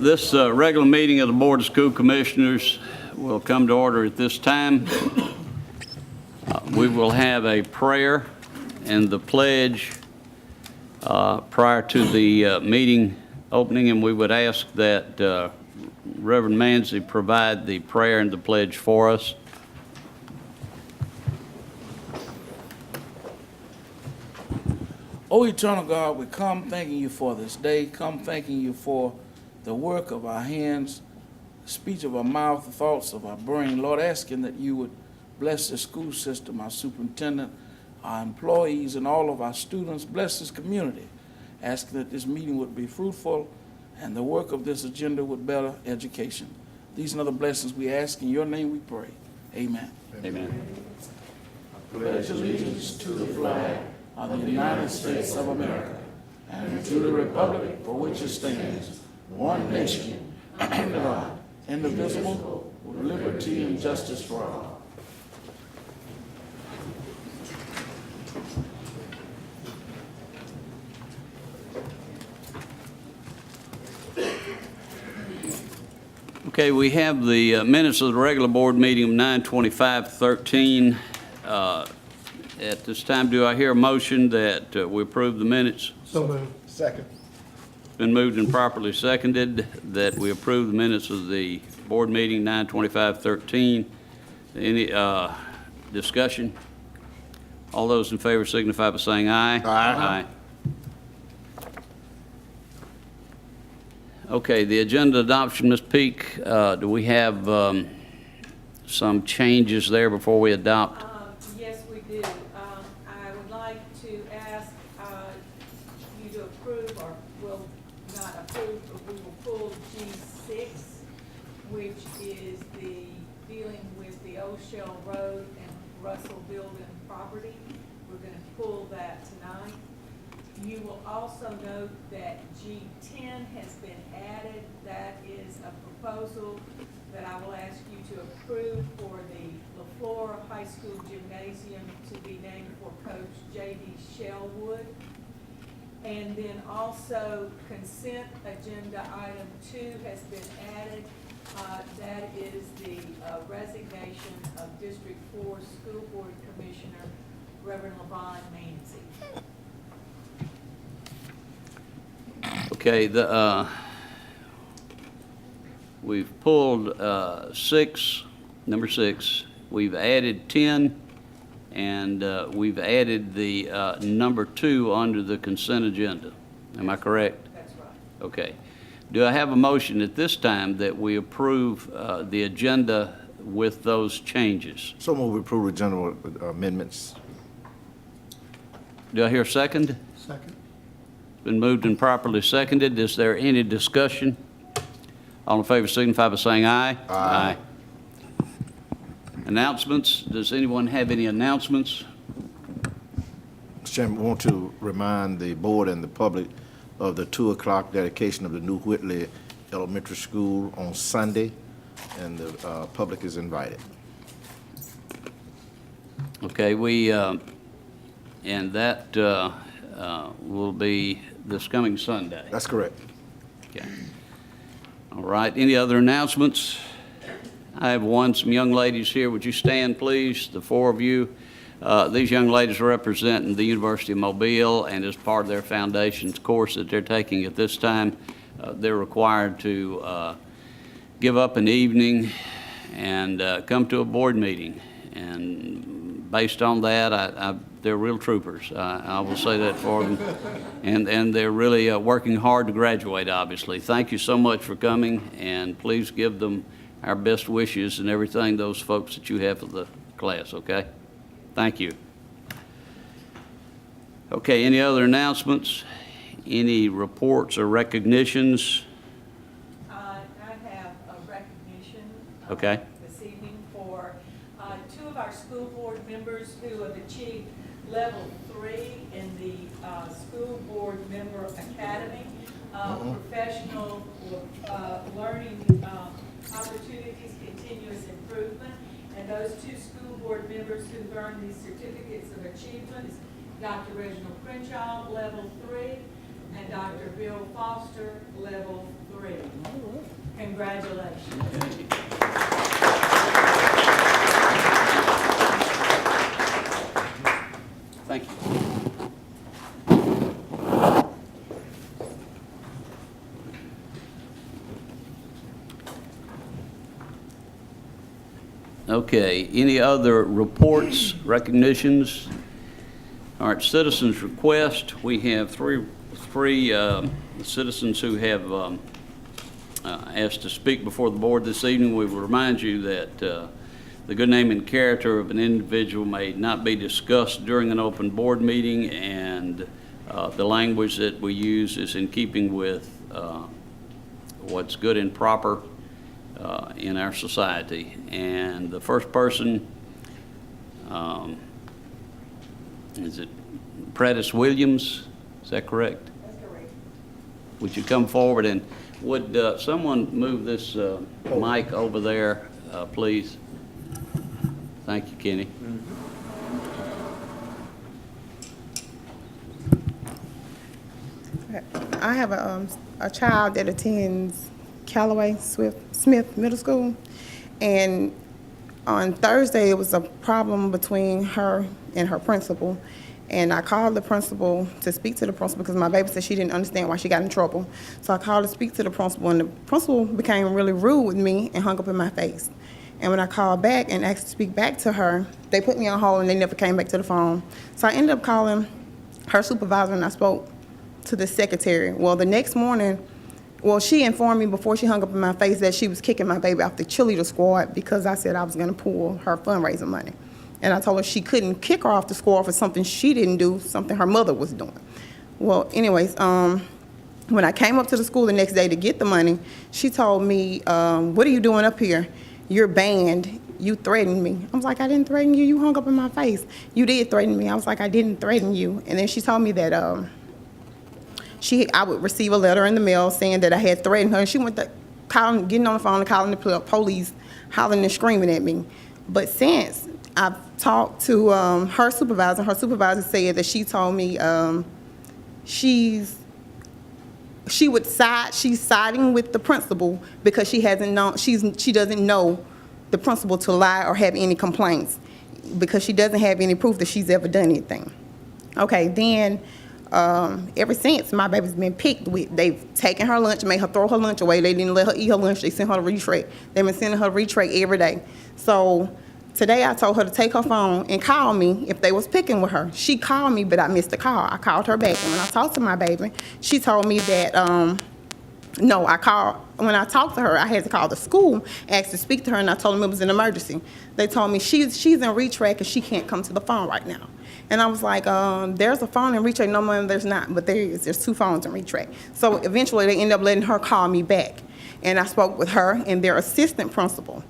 This regular meeting of the Board of School Commissioners will come to order at this time. We will have a prayer and the pledge prior to the meeting opening, and we would ask that Reverend Manzi provide the prayer and the pledge for us. O eternal God, we come thanking you for this day, come thanking you for the work of our hands, speech of our mouth, the thoughts of our brain. Lord, asking that you would bless the school system, our superintendent, our employees, and all of our students. Bless this community, asking that this meeting would be fruitful and the work of this agenda would better education. These and other blessings we ask. In your name we pray. Amen. Amen. I pledge allegiance to the flag of the United States of America and to the republic for which it stands, one nation, under God, indivisible, with liberty and justice for all. Okay, we have the minutes of the regular board meeting of 9/25/13. At this time, do I hear a motion that we approve the minutes? So moved. Second. It's been moved and properly seconded that we approve the minutes of the board meeting 9/25/13. Any discussion? All those in favor signify by saying aye. Aye. Okay, the agenda adoption, Ms. Peak, do we have some changes there before we adopt? Yes, we do. I would like to ask you to approve, or will not approve, but we will pull G6, which is the dealing with the Old Shell Road and Russell Building property. We're going to pull that tonight. You will also note that G10 has been added. That is a proposal that I will ask you to approve for the LaFleur High School Gymnasium to be named for Coach J.D. Shellwood. And then also consent agenda item 2 has been added. That is the resignation of District 4 School Board Commissioner Reverend LaVon Manzi. Okay, we've pulled number 6. We've added 10, and we've added the number 2 under the consent agenda. Am I correct? That's right. Okay. Do I have a motion at this time that we approve the agenda with those changes? So move we approve the general amendments. Do I hear a second? Second. Been moved and properly seconded. Is there any discussion? All in favor signify by saying aye. Aye. Announcements. Does anyone have any announcements? Mr. Chairman, we want to remind the board and the public of the 2 o'clock dedication of the new Whitley Elementary School on Sunday, and the public is invited. Okay, and that will be this coming Sunday. That's correct. Okay. All right, any other announcements? I have some young ladies here. Would you stand, please, the 4 of you? These young ladies are representing the University of Mobile, and as part of their foundation's course that they're taking at this time, they're required to give up an evening and come to a board meeting. And based on that, they're real troopers. I will say that for them. And they're really working hard to graduate, obviously. Thank you so much for coming, and please give them our best wishes and everything, those folks that you have for the class, okay? Thank you. Okay, any other announcements? Any reports or recognitions? I have a recognition Okay. this evening for 2 of our school board members who have achieved level 3 in the School Board Member Academy, professional learning opportunities, continuous improvement. And those 2 school board members who've earned these certificates of achievement, Dr. Reginald Crenshaw, level 3, and Dr. Bill Foster, level 3. 3. Congratulations. Thank you. Okay, any other reports, recognitions? All right, citizens' request. We have three citizens who have asked to speak before the board this evening. We will remind you that the good name and character of an individual may not be discussed during an open board meeting, and the language that we use is in keeping with what's good and proper in our society. And the first person, is it Prentice Williams? Is that correct? That's correct. Would you come forward, and would someone move this mic over there, please? Thank you, Kenny. I have a child that attends Callaway Smith Middle School, and on Thursday it was a problem between her and her principal, and I called the principal to speak to the principal because my baby said she didn't understand why she got in trouble. So I called to speak to the principal, and the principal became really rude with me and hung up in my face. And when I called back and asked to speak back to her, they put me on hold and they never came back to the phone. So I ended up calling her supervisor, and I spoke to the secretary. Well, the next morning, she informed me before she hung up in my face that she was kicking my baby off the cheerleader squad because I said I was going to pull her fundraising money. And I told her she couldn't kick her off the squad for something she didn't do, something her mother was doing. Well, anyways, when I came up to the school the next day to get the money, she told me, what are you doing up here? You're banned. You threatened me. I was like, I didn't threaten you. You hung up in my face. You did threaten me. I was like, I didn't threaten you. And then she told me that I would receive a letter in the mail saying that I had threatened her. And she went to getting on the phone and calling the police, hollering and screaming at me. But since I've talked to her supervisor said that she told me she's siding with the principal because she doesn't know the principal to lie or have any complaints because she doesn't have any proof that she's ever done anything. Okay, then ever since, my baby's been picked with. They've taken her lunch, made her throw her lunch away. They didn't let her eat her lunch. They sent her a retreat. They've been sending her a retreat every day. So today I told her to take her phone and call me if they was picking with her. She called me, but I missed the call. I called her back, and when I talked to my baby, she told me that, when I talked to her, I had to call the school, asked to speak to her, and I told them it was an emergency. They told me she's in retrack and she can't come to the phone right now. And I was like, there's a phone in retrack. No, ma'am, there's not, but there is. There's 2 phones in retrack. So eventually they ended up letting her call me back. And I spoke with her and their assistant principal.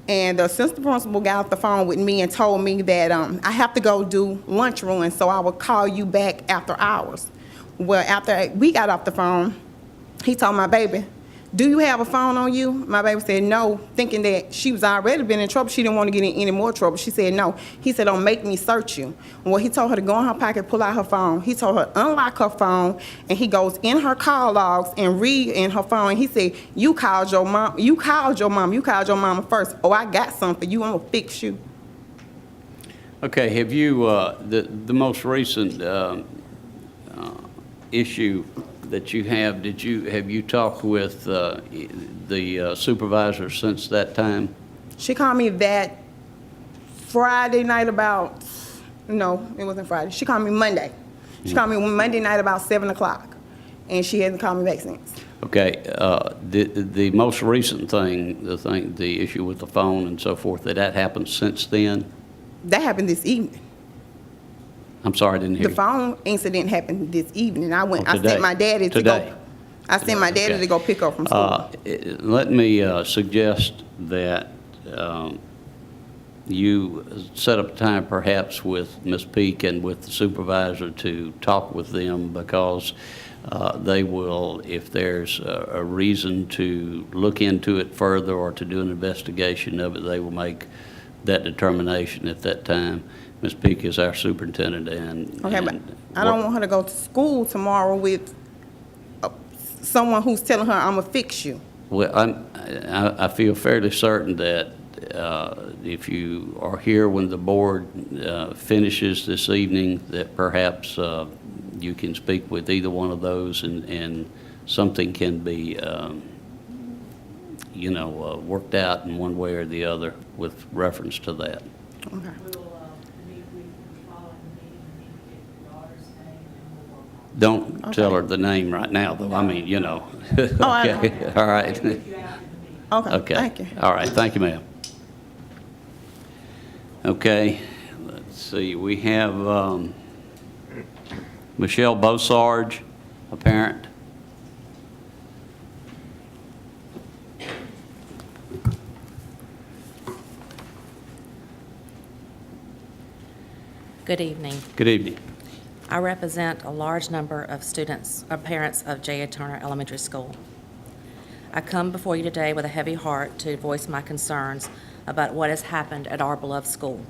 And the assistant principal got off the phone with me and told me that I have to go do lunch run, so I will call you back after hours. Well, after we got off the phone, he told my baby, do you have a phone on you? My baby said no, thinking that she was already been in trouble. She didn't want to get in any more trouble. She said no. He said, don't make me search you. Well, he told her to go in her pocket, pull out her phone. He told her unlock her phone, and he goes in her call logs and read in her phone. And he said, you called your mom. You called your mama first. Oh, I got something for you. I'm going to fix you. Okay, have you, the most recent issue that you have, have you talked with the supervisor since that time? She called me that Friday night no, it wasn't Friday. She called me Monday. She called me Monday night about 7 o'clock, and she hasn't called me back since. Okay, the most recent thing, the issue with the phone and so forth, that happened since then? That happened this evening. I'm sorry, I didn't hear The you. phone incident happened this evening. I today. sent my daddy to Today. go. I sent my daddy Okay. to go pick her from school. Let me suggest that you set up time perhaps with Ms. Peak and with the supervisor to talk with them, because they will, if there's a reason to look into it further or to do an investigation of it, they will make that determination at that time. Ms. Peak is our superintendent, and Okay, but I don't want her to go to school tomorrow with someone who's telling her, "I'm gonna fix you." Well, I feel fairly certain that if you are here when the board finishes this evening, that perhaps you can speak with either one of those and something can be, worked out in one way or the other with reference to that. Okay. We'll meet with the following meeting, and then get your daughter's name, and we'll work on it. Don't tell her the name right now, though. I mean, I know. Okay, all right. We'll get you out in the meeting. Okay. Okay. Thank you. All right, thank you, ma'am. Okay, let's see, we have Michelle Bosarge, a parent. Good evening. Good evening. I represent a large number of students, or parents of J.A. Turner Elementary School. I come before you today with a heavy heart to voice my concerns about what has happened at our beloved school.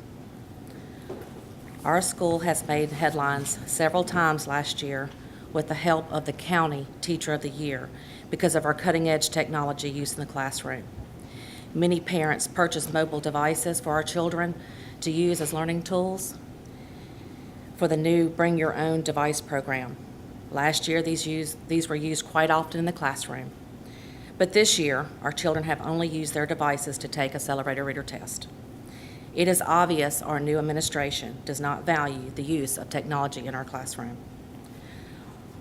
Our school has made headlines several times last year with the help of the County Teacher of the Year because of our cutting-edge technology used in the classroom. Many parents purchased mobile devices for our children to use as learning tools for the new Bring Your Own Device program. Last year, these were used quite often in the classroom. But this year, our children have only used their devices to take a Accelerator Reader test. It is obvious our new administration does not value the use of technology in our classroom.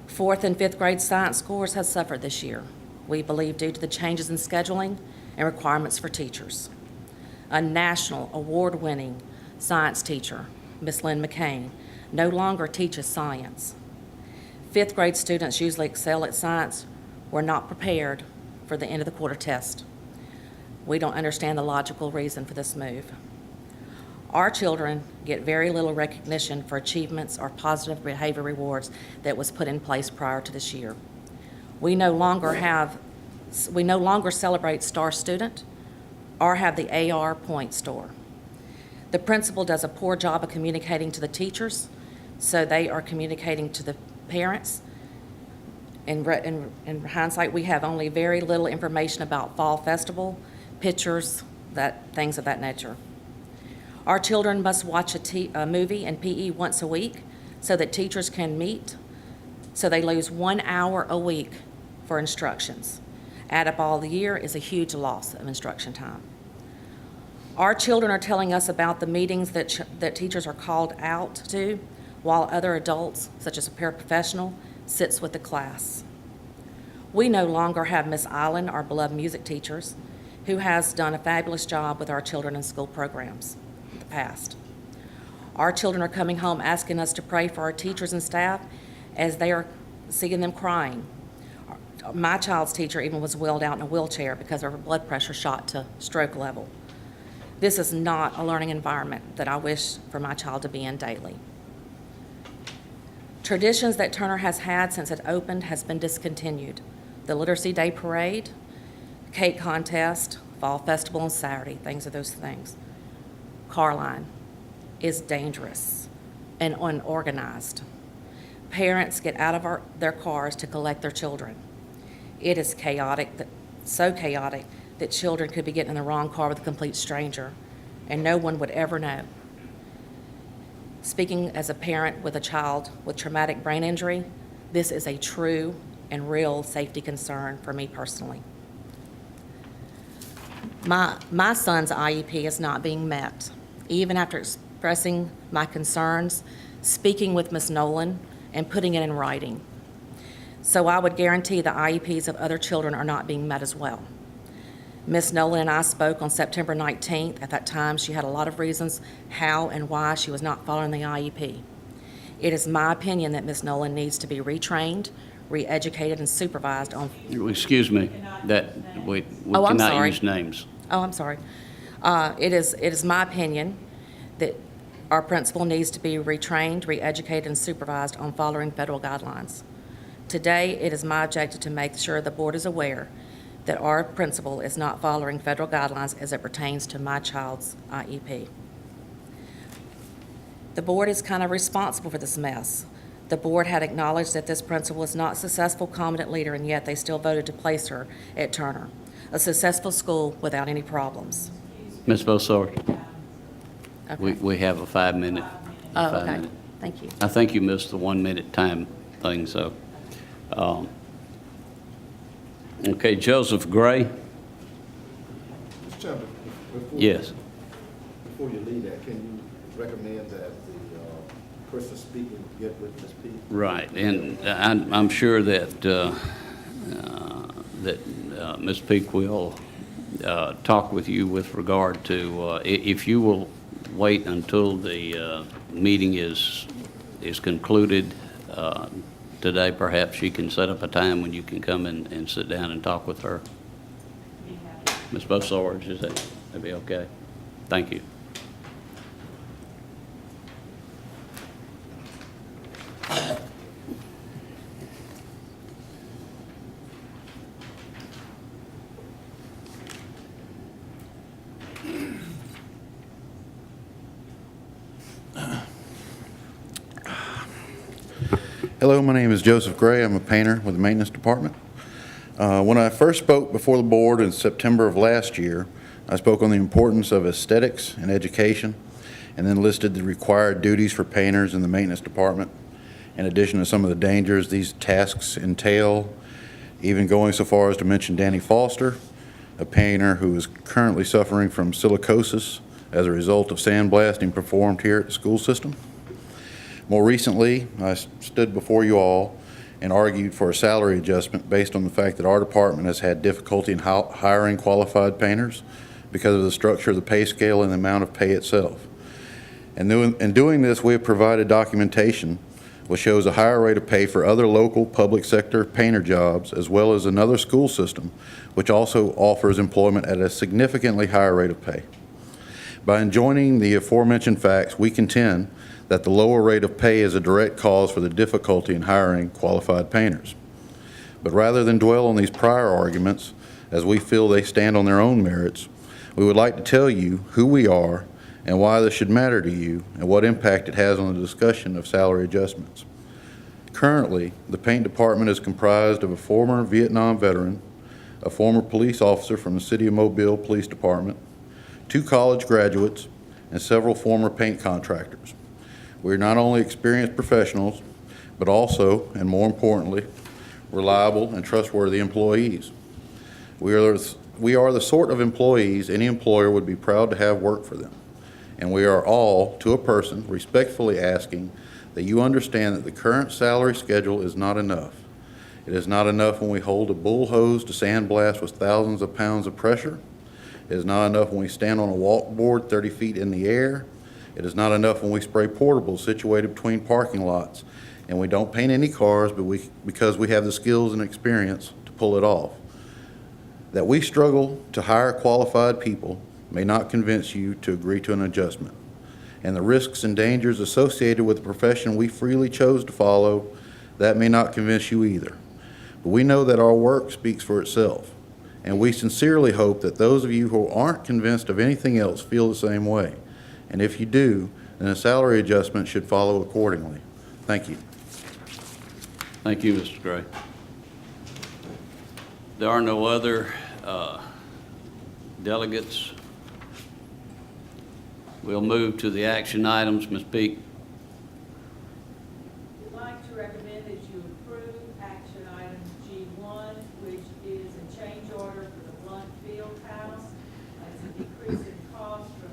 4th and 5th grade science scores have suffered this year, we believe due to the changes in scheduling and requirements for teachers. A national award-winning science teacher, Miss Lynn McCain, no longer teaches science. 5th grade students usually excel at science, were not prepared for the end of the quarter test. We don't understand the logical reason for this move. Our children get very little recognition for achievements or positive behavior rewards that was put in place prior to this year. We no longer celebrate Star Student or have the AR Point Store. The principal does a poor job of communicating to the teachers, so they are communicating to the parents. In hindsight, we have only very little information about Fall Festival, pictures, things of that nature. Our children must watch a movie in PE once a week so that teachers can meet, so they lose 1 hour a week for instructions. Add up all the year is a huge loss of instruction time. Our children are telling us about the meetings that teachers are called out to, while other adults, such as a paraprofessional, sits with the class. We no longer have Miss Island, our beloved music teachers, who has done a fabulous job with our children in school programs in the past. Our children are coming home asking us to pray for our teachers and staff as they are seeing them crying. My child's teacher even was wheeled out in a wheelchair because her blood pressure shot to stroke level. This is not a learning environment that I wish for my child to be in daily. Traditions that Turner has had since it opened has been discontinued. The Literacy Day Parade, cake contest, Fall Festival on Saturday, things of those things. Carline is dangerous and unorganized. Parents get out of their cars to collect their children. It is chaotic, so chaotic that children could be getting in the wrong car with a complete stranger, and no one would ever know. Speaking as a parent with a child with traumatic brain injury, this is a true and real safety concern for me personally. My son's IEP is not being met. Even after expressing my concerns, speaking with Ms. Nolan, and putting it in writing. So I would guarantee the IEPs of other children are not being met as well. Ms. Nolan and I spoke on September 19th. At that time, she had a lot of reasons how and why she was not following the IEP. It is my opinion that Ms. Nolan needs to be retrained, re-educated, and supervised on... Excuse me, that we Oh, I'm cannot sorry. use names. Oh, I'm sorry. It is my opinion that our principal needs to be retrained, re-educated, and supervised on following federal guidelines. Today, it is my objective to make sure the board is aware that our principal is not following federal guidelines as it pertains to my child's IEP. The board is kind of responsible for this mess. The board had acknowledged that this principal was not a successful, competent leader, and yet they still voted to place her at Turner, a successful school without any problems. Ms. Bossard, Okay. we have a 5-minute. Oh, okay. 5-minute. Thank you. I think you missed the 1-minute time thing, so. Okay, Joseph Gray? Mr. Chairman, Yes. Before you leave that, can you recommend that the person speaking get with Ms. Peak? Right, and I'm sure that, Ms. Peak will talk with you with regard to, if you will wait until the meeting is concluded today, perhaps she can set up a time when you can come and sit down and talk with her. Ms. Bossard, is that be okay? Thank you. Hello, my name is Joseph Gray. I'm a painter with the maintenance department. When I first spoke before the board in September of last year, I spoke on the importance of aesthetics and education, and then listed the required duties for painters in the maintenance department, in addition to some of the dangers these tasks entail, even going so far as to mention Danny Foster, a painter who is currently suffering from silicosis as a result of sandblasting performed here at the school system. More recently, I stood before you all and argued for a salary adjustment based on the fact that our department has had difficulty in hiring qualified painters because of the structure of the pay scale and the amount of pay itself. And in doing this, we have provided documentation which shows a higher rate of pay for other local public sector painter jobs, as well as another school system, which also offers employment at a significantly higher rate of pay. By enjoining the aforementioned facts, we contend that the lower rate of pay is a direct cause for the difficulty in hiring qualified painters. But rather than dwell on these prior arguments, as we feel they stand on their own merits, we would like to tell you who we are and why this should matter to you and what impact it has on the discussion of salary adjustments. Currently, the paint department is comprised of a former Vietnam veteran, a former police officer from the City of Mobile Police Department, 2 college graduates, and several former paint contractors. We are not only experienced professionals, but also, and more importantly, reliable and trustworthy employees. We are the sort of employees any employer would be proud to have work for them. And we are all, to a person, respectfully asking that you understand that the current salary schedule is not enough. It is not enough when we hold a bull hose to sandblast with thousands of pounds of pressure. It is not enough when we stand on a walkboard 30 feet in the air. It is not enough when we spray portables situated between parking lots, and we don't paint any cars because we have the skills and experience to pull it off. That we struggle to hire qualified people may not convince you to agree to an adjustment, and the risks and dangers associated with the profession we freely chose to follow, that may not convince you either. But we know that our work speaks for itself, and we sincerely hope that those of you who aren't convinced of anything else feel the same way. And if you do, then a salary adjustment should follow accordingly. Thank you. Thank you, Mr. Gray. There are no other delegates. We'll move to the action items. Ms. Peak. I'd like to recommend that you approve action item G1, which is a change order for the Blunt Field House. It's a decrease in cost from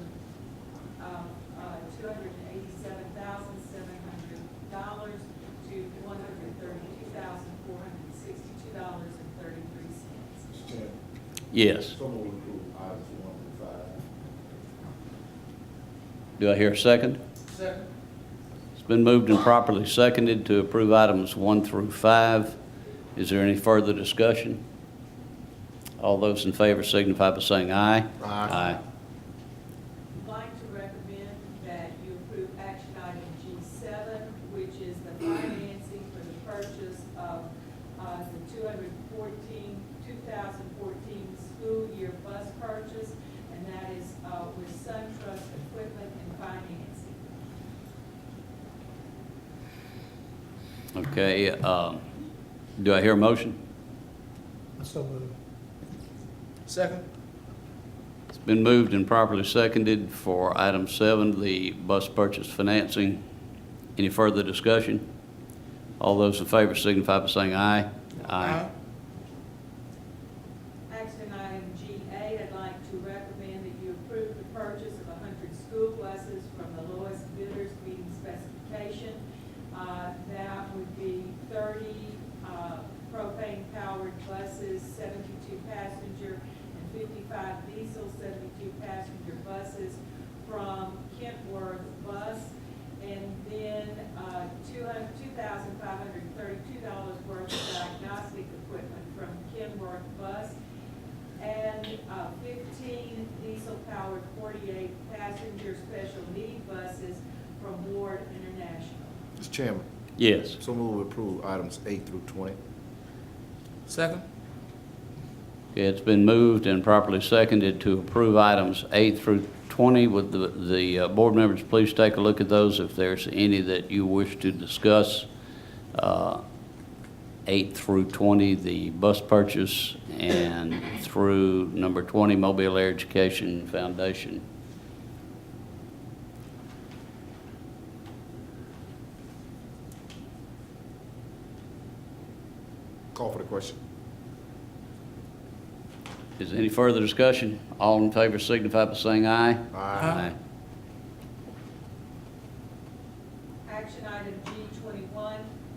$287,700 to $132,462.33. Yes. So we'll approve items 1 through 5. Do I hear a second? Second. It's been moved and properly seconded to approve items 1 through 5. Is there any further discussion? All those in favor signify by saying aye. Aye. I'd like to recommend that you approve action item G7, which is the financing for the purchase of the 2014 school year bus purchase, and that is with SunTrust Equipment and Financing. Okay, do I hear a motion? So moved. Second? It's been moved and properly seconded for item 7, the bus purchase financing. Any further discussion? All those in favor signify by saying aye. Action item G8, I'd like to recommend that you approve the purchase of 100 school buses from the lowest bidders meeting specification. That would be 30 propane-powered buses, 72 passenger, and 55 diesel 72 passenger buses from Kentworth Bus. And then $2,532 worth of diagnostic equipment from Kenworth Bus, and 15 diesel-powered 48-passenger special need buses from Ward International. Mr. Chairman, Yes. so move to approve items 8 through 20. Second? Okay, it's been moved and properly seconded to approve items 8 through 20. Would the board members please take a look at those if there's any that you wish to discuss? 8 through 20, the bus purchase, and through number 20, Mobile Air Education Foundation. Call for the question. Is there any further discussion? All in favor signify by saying aye. Aye. Action item G21,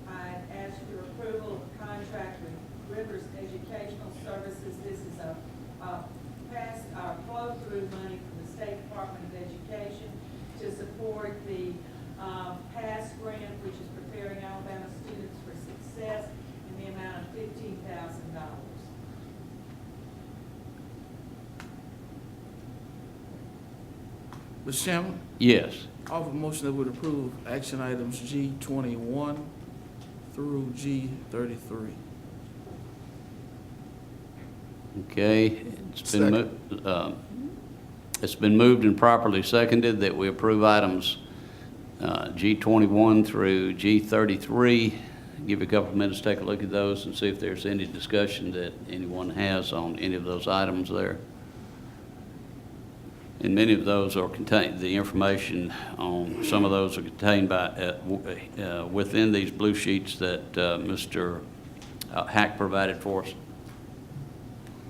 I ask your approval of a contract with Rivers Educational Services. This is a flow-through money from the State Department of Education to support the PASS grant, which is preparing Alabama students for success, in the amount of $15,000. Mr. Chairman, Yes. I offer a motion that would approve action items G21 through G33. Okay, it's been moved and properly seconded that we approve items G21 through G33. Give you a couple of minutes to take a look at those and see if there's any discussion that anyone has on any of those items there. And many of those are contained, the information on some of those are contained by, within these blue sheets that Mr. Hack provided for us.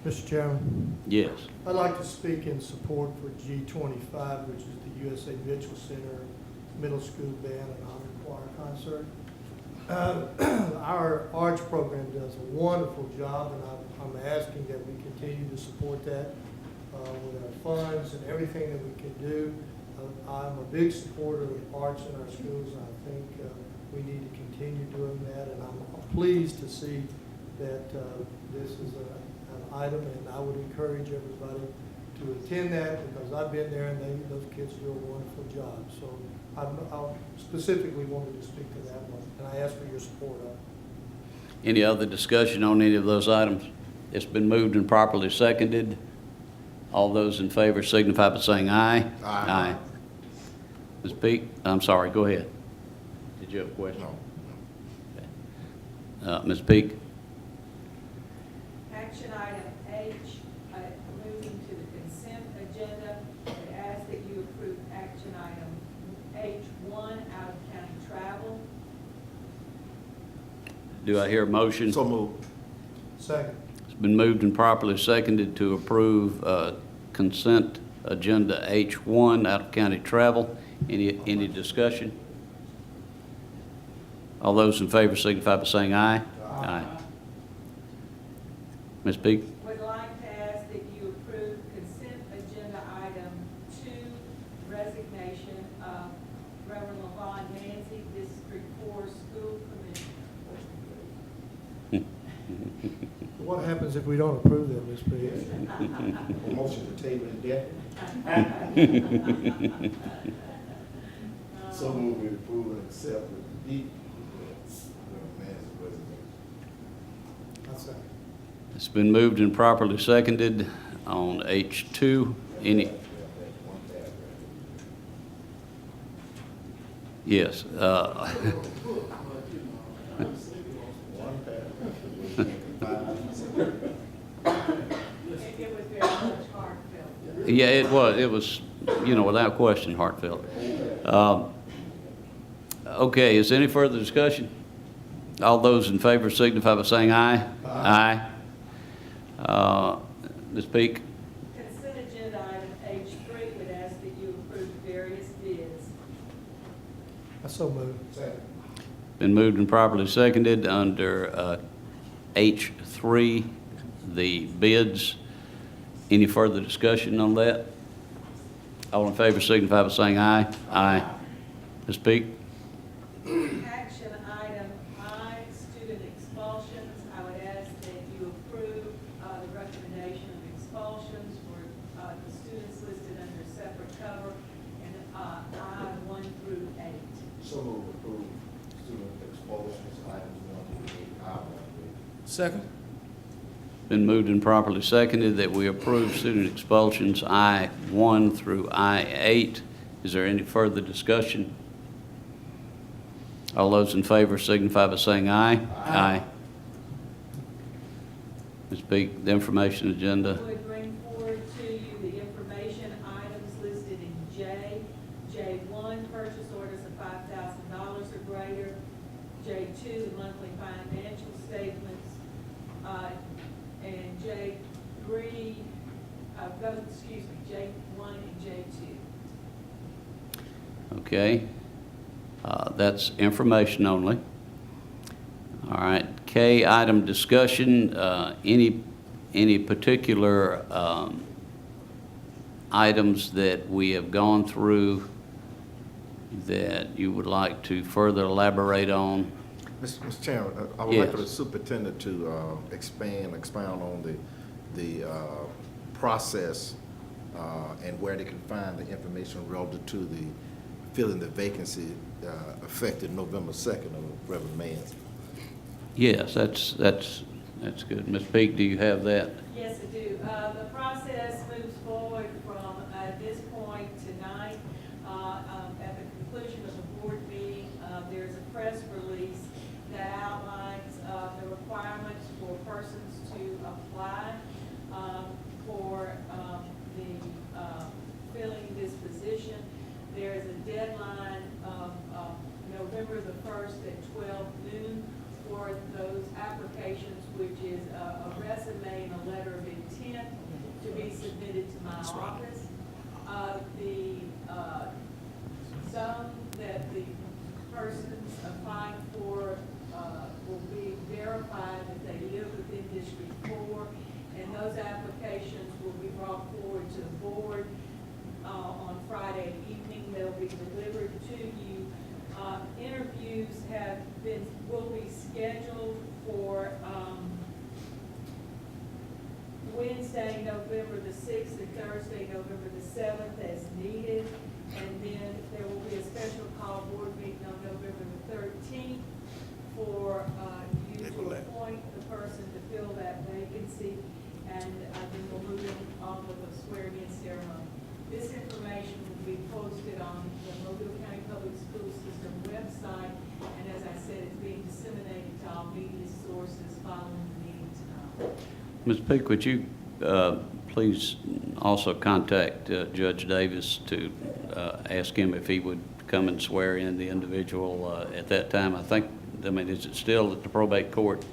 Mr. Chairman, Yes. I'd like to speak in support for G25, which is the USA Mitchell Center Middle School Band and Honor Choir Concert. Our arts program does a wonderful job, and I'm asking that we continue to support that with our funds and everything that we can do. I'm a big supporter of arts in our schools, and I think we need to continue doing that, and I'm pleased to see that this is an item, and I would encourage everybody to attend that, because I've been there, and those kids do a wonderful job. So I specifically wanted to speak to that one, and I ask for your support on it. Any other discussion on any of those items? It's been moved and properly seconded. All those in favor signify by saying aye. Aye. Ms. Peak, I'm sorry, go ahead. Did you have a question? No. Ms. Peak? Action item H, moving to the consent agenda, I ask that you approve action item H1, out-of-county travel. Do I hear a motion? So move. Second. It's been moved and properly seconded to approve consent agenda H1, out-of-county travel. Any discussion? All those in favor signify by saying aye. Aye. Ms. Peak? Would like to ask that you approve consent agenda item 2, resignation of Reverend LaVon Nancy, District 4 School Commissioner. What happens if we don't approve that, Ms. Page? Motion to table indefinitely. So move we approve and accept with deep. That's it. It's been moved and properly seconded on H2. Any? Yes. It was very much heartfelt. Yeah, it was, without question, heartfelt. Okay, is there any further discussion? All those in favor signify by saying aye. Aye. Ms. Peak? Consent agenda item H3 would ask that you approve various bids. I so moved. Been moved and properly seconded under H3, the bids. Any further discussion on that? All in favor signify by saying aye. Aye. Ms. Peak? Action item I, student expulsions. I would ask that you approve the recommendation of expulsions for the students listed under separate cover and I 1 through 8. So move approve student expulsions, items 1 through 8, I 1 through Second? Been moved and properly seconded that we approve student expulsions I-1 through I-8. Is there any further discussion? All those in favor signify by saying aye. Aye. Ms. Peak, the information agenda. Would bring forward to you the information items listed in J. J1, purchase orders of $5,000 or greater. J2, the monthly financial statements. And J3, J1 and J2. Okay. That's information only. All right. K, item discussion. Any particular items that we have gone through that you would like to further elaborate on? Mr. Chairman, I would like Yes. the superintendent to expound on the process and where they can find the information relative to the filling the vacancy effective November 2nd of Reverend Mann. Yes, that's good. Ms. Peak, do you have that? Yes, I do. The process moves forward from this point tonight. At the conclusion of the board meeting, there's a press release that outlines the requirements for persons to apply for the filling this position. There is a deadline of November the 1st at 12 noon for those applications, which is a resume and a letter of intent to be submitted to my office. The zone that the persons applying for will be verified that they live within District 4, and those applications will be brought forward to the board on Friday evening. They'll be delivered to you. Interviews will be scheduled for Wednesday, November the 6th, and Thursday, November the 7th as needed. And then there will be a special call board meeting on November the 13th for you to appoint the person to fill that vacancy. And then we'll move on with a swearing-in ceremony. This information will be posted on the Mobile County Public School System website, and as I said, it's being disseminated to all media sources following the meeting tonight. Ms. Peak, would you please also contact Judge Davis to ask him if he would come and swear in the individual at that time? Is it still that the probate court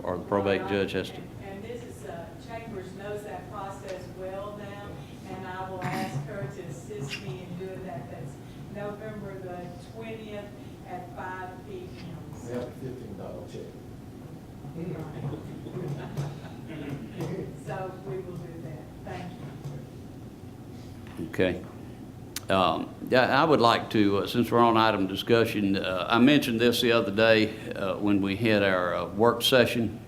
or the probate judge has to? And Mrs. Chambers knows that process well now, and I will ask her to assist me in doing that. That's November the 20th at 5 p.m. We have a $15 check. So we will do that. Thank you. Okay. Yeah, I would like to, since we're on item discussion, I mentioned this the other day when we had our work session.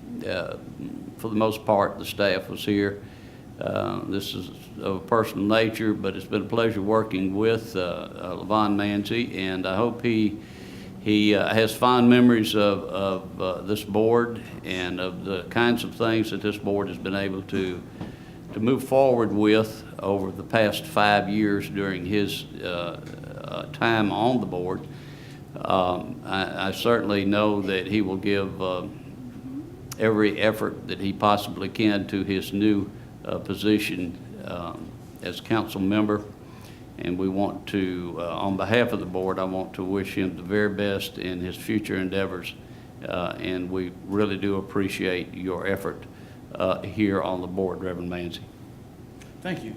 For the most part, the staff was here. This is of a personal nature, but it's been a pleasure working with Levon Manzi, and I hope he has fond memories of this board and of the kinds of things that this board has been able to move forward with over the past 5 years during his time on the board. I certainly know that he will give every effort that he possibly can to his new position as council member. And we want to, on behalf of the board, I want to wish him the very best in his future endeavors. And we really do appreciate your effort here on the board, Reverend Manzi. Thank you.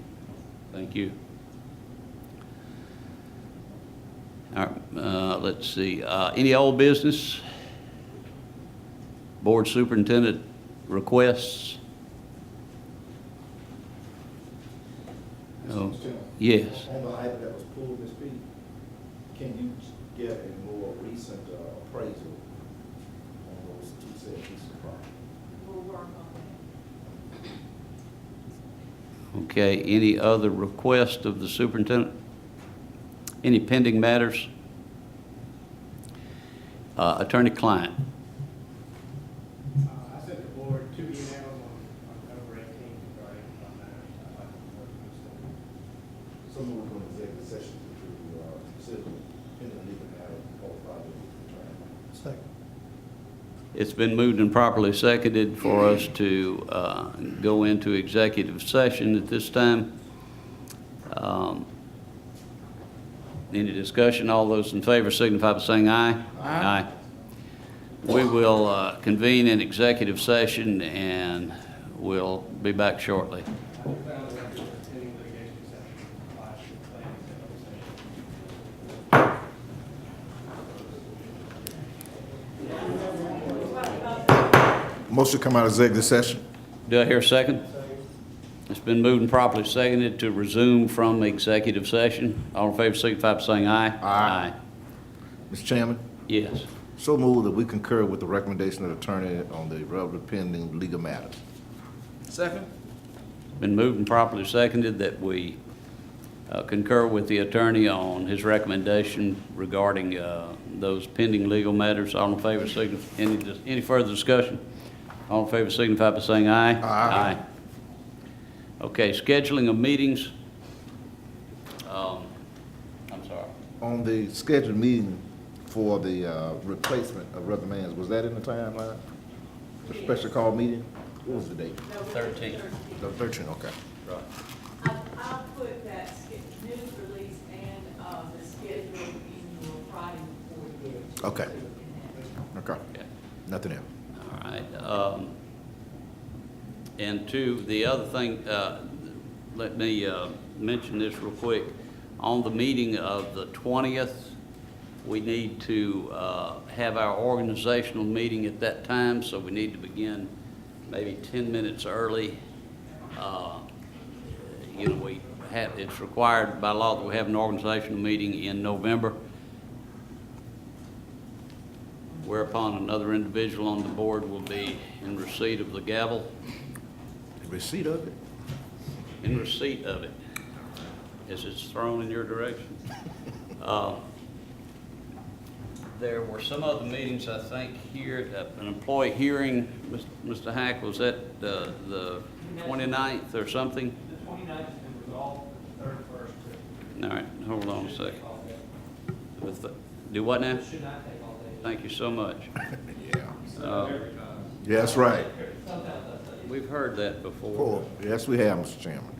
Thank you. All right, let's see. Any old business? Board superintendent requests? Oh, yes. On the item that was pulled, Ms. P, can you get a more recent appraisal on those two said pieces of property? We'll work on that. Okay, any other request of the superintendent? Any pending matters? Attorney-client. I sent the board 2 emails on October 18th regarding matters. I'd like to work with Some of them executive session to consider pending legal matter or project with Second. It's been moved and properly seconded for us to go into executive session at this time. Any discussion? All those in favor signify by saying aye. Aye. We will convene in executive session, and we'll be back shortly. I found the record of pending litigation session last year, planning session. Motion to come out of executive session. Do I hear a second? It's been moved and properly seconded to resume from executive session. All in favor signify by saying aye. Aye. Mr. Chairman, Yes. so moved that we concur with the recommendation of the attorney on the relevant pending legal matters. Second? Been moved and properly seconded that we concur with the attorney on his recommendation regarding those pending legal matters. All in favor signify, any further discussion? All in favor signify by saying aye. Aye. Okay, scheduling of meetings. I'm sorry. On the scheduled meeting for the replacement of Reverend Mans, was that in the timeline? The special call meeting? What was the date? 13. The 13th, okay. Right. I'll put that news release and the schedule in your Friday report. Okay. So you can have it. Okay. Okay. Nothing else. All right. And two, the other thing, let me mention this real quick. On the meeting of the 20th, we need to have our organizational meeting at that time, so we need to begin maybe 10 minutes early. You know, it's required by law that we have an organizational meeting in November, whereupon another individual on the board will be in receipt of the gavel. The receipt of it? In receipt of it, as it's thrown in your direction. There were some other meetings, I think, here, an employee hearing, Mr. Hack, was that the 29th or something? The 29th has been resolved, the 31st. All right, hold on a second. Do what now? It should not take all day. Thank you so much. Yeah. Yeah, that's right. We've heard that before. Oh, yes, we have, Mr. Chairman.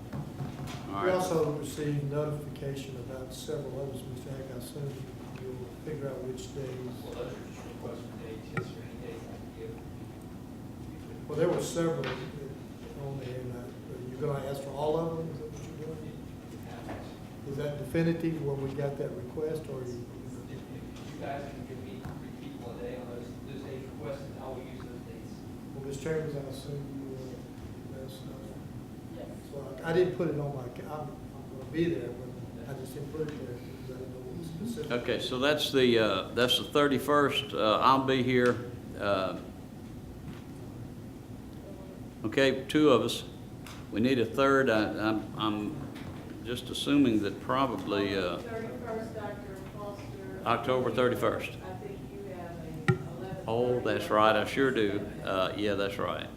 All We right. also received notification about several others, Mr. Hack. I assume you'll figure out which days. Well, those are just requests for dates, yes, or any dates I can give. Well, there were several on there, and you're gonna ask for all of them? Is that what you're doing? Is that definitive when we got that request, or you? If you guys can give me 3 people a day on those days requested, I will use those dates. Well, Mr. Chairman, I assume you will let us know. So I didn't put it on my, I'm gonna be there, but I just didn't put it there because I didn't know what was specific. Okay, so that's the 31st. I'll be here. Okay, 2 of us. We need a third. I'm just assuming that probably 31st, Dr. Foster. October 31st. I think you have a 11. Oh, that's right, I sure do. Yeah, that's right.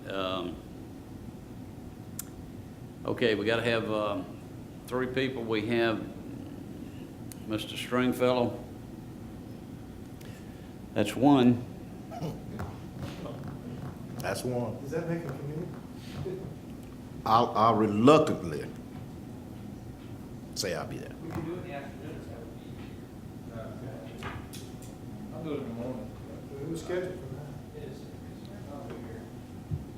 Okay, we gotta have 3 people. We have Mr. Stringfellow, That's one. That's one. Does that make a committee? I'll reluctantly say I'll be there. We can do it in the afternoon, so that would be. I'll do it in the morning. It was scheduled for that. It is.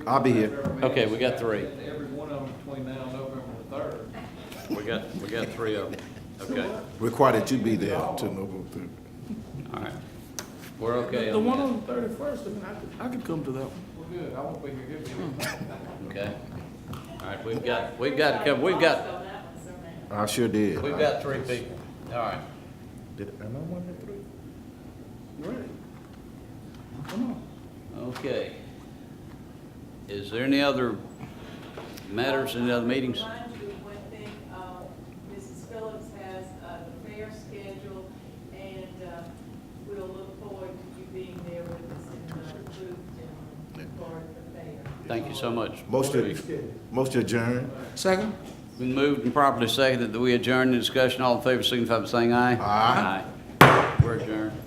I'll be here. I'll be here. Okay, we got three. Every one of them between now and November the 3rd. We got three of them. Okay, Require that you be there to November 3rd. all right. We're okay The on one that. on the 31st, I mean, I could come to that one. We're good. I won't be here. He'll be here. Okay. All right, we've got a couple, we've got I sure did. three people. All right. Am I one of the three? Right. Come on. Okay. Is there any other matters, any other meetings? Remind you of one thing, Mrs. Phillips has the fair schedule, and we'll look forward to you being there with us in the booth and for the fair. Thank you so much. Most adjourned. Second? Been moved and properly seconded that we adjourn the discussion. All in favor signify by saying aye. Aye. Aye. We're adjourned.